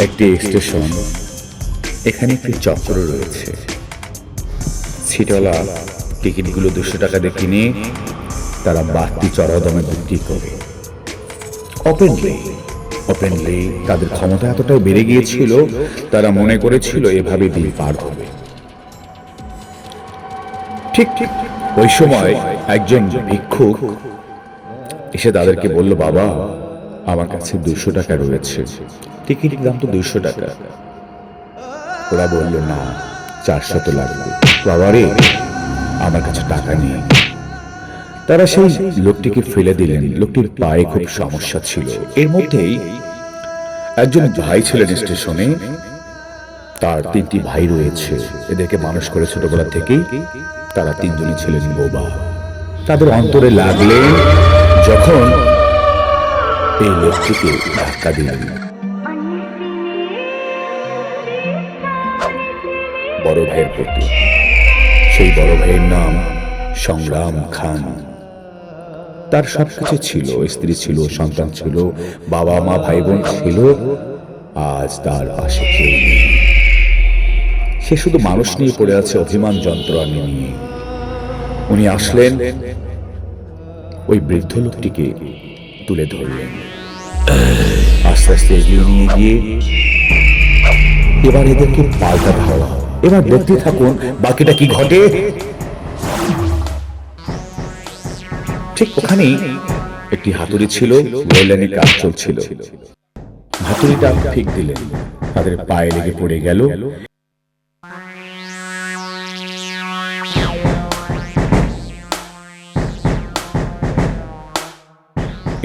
একটি স্টেশন, এখানে একটি চক্র রয়েছে। ছিটওয়ালা টিকিটগুলো 200 টাকা দিয়ে কিনে তারা বাড়তি চড়া দামে বিক্রি করে। ওপেনলি তাদের ক্ষমতা এতটাই বেড়ে গিয়েছিল, তারা মনে করেছিল এভাবে দিন পার হবে। ঠিক ওই সময় একজন ভিক্ষুক এসে তাদেরকে বলল, বাবা, আমার কাছে 200 টাকা রয়েছে, টিকিটের দাম তো 200 টাকা। ওরা বলল, না, 400 লাগবে। বাবা রে, আমার কাছে টাকা নেই। তারা সেই লোকটিকে ফেলে দিলেন। লোকটির পায়ে খুব সমস্যা ছিল। এর মধ্যেই একজন ভাই ছিলেন স্টেশনে, তার 3টি ভাই রয়েছে। এদেরকে মানুষ করে ছোটবেলা থেকেই। তারা 3 জনই ছিলেন বোবা। তাদের অন্তরে লাগলেন যখন এই লোকটিকে ধাক্কা দিলেন। বড় ভাইয়ের প্রতি। সেই বড় ভাইয়ের নাম সংগ্রাম খান। তার সবকিছু ছিল, স্ত্রী ছিল, সন্তান ছিল, বাবা মা ভাই বোন ছিল। আজ তার পাশে কেউ নেই। সে শুধু মানুষ নিয়ে পড়ে আছে, অভিমান যন্ত্রণা নিয়ে। উনি আসলেন, ওই বৃদ্ধ লোকটিকে তুলে ধরলেন, আস্তে আস্তে এগিয়ে নিয়ে গিয়ে এবার এদেরকে পাল্টা ধাওয়া। এবার দেখতে থাকুন বাকিটা কি ঘটে। ঠিক ওখানেই একটি হাতুড়ি ছিল, রেললাইনে কাজ চলছিল। হাতুড়িটা ঠিক দিলেন, তাদের পায়ে লেগে পড়ে গেল।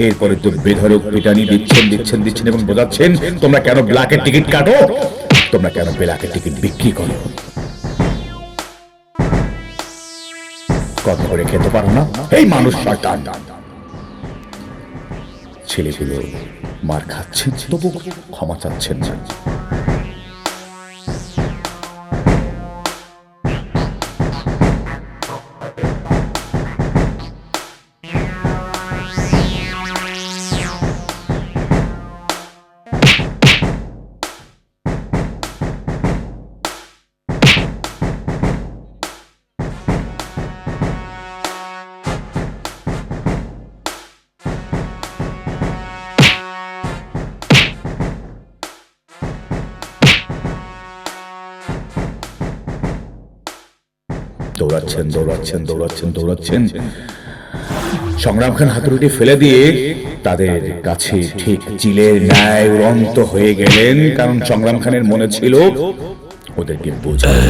এরপরে তো বেধড়ক পিটানি দিচ্ছেন এবং বোঝাচ্ছেন, তোমরা কেন ব্ল্যাকের টিকিট কাটো, তোমরা কেন ব্ল্যাকের টিকিট বিক্রি করো, কত করে খেতে পারো না এই মানুষ শয়তান। ছেলেগুলো মার খাচ্ছেন, তবু ক্ষমা চাচ্ছেন না। দৌড়াচ্ছেন। সংগ্রাম খান হাতুড়িটি ফেলে দিয়ে তাদের কাছে ঠিক চিলের ন্যায় উড়ন্ত হয়ে গেলেন, কারণ সংগ্রাম খানের মনে ছিল ওদেরকে বোঝাবে।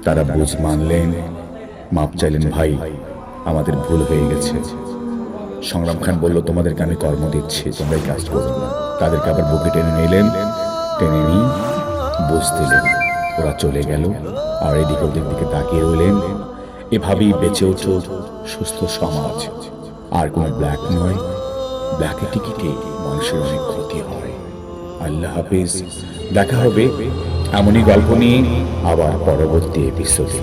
তারা বুঝ মানলেন, মাপ চাইলেন, ভাই আমাদের ভুল হয়ে গেছে। সংগ্রাম খান বলল, তোমাদেরকে আমি কর্ম দিচ্ছি, তোমরা এই কাজ করো না। তাদেরকে আবার বুকে টেনে নিলেন, টেনে নিয়ে বুঝ দিলেন। ওরা চলে গেল, আর এদিকে ওদের দিকে তাকিয়ে রইলেন। এভাবেই বেঁচে ওঠো সুস্থ সমাজ। আর কোনো ব্ল্যাক নয়, ব্ল্যাকের টিকিটে মানুষের অনেক ক্ষতি হয়। আল্লাহ হাফেজ। দেখা হবে এমনই গল্প নিয়ে আবার পরবর্তী এপিসোডে।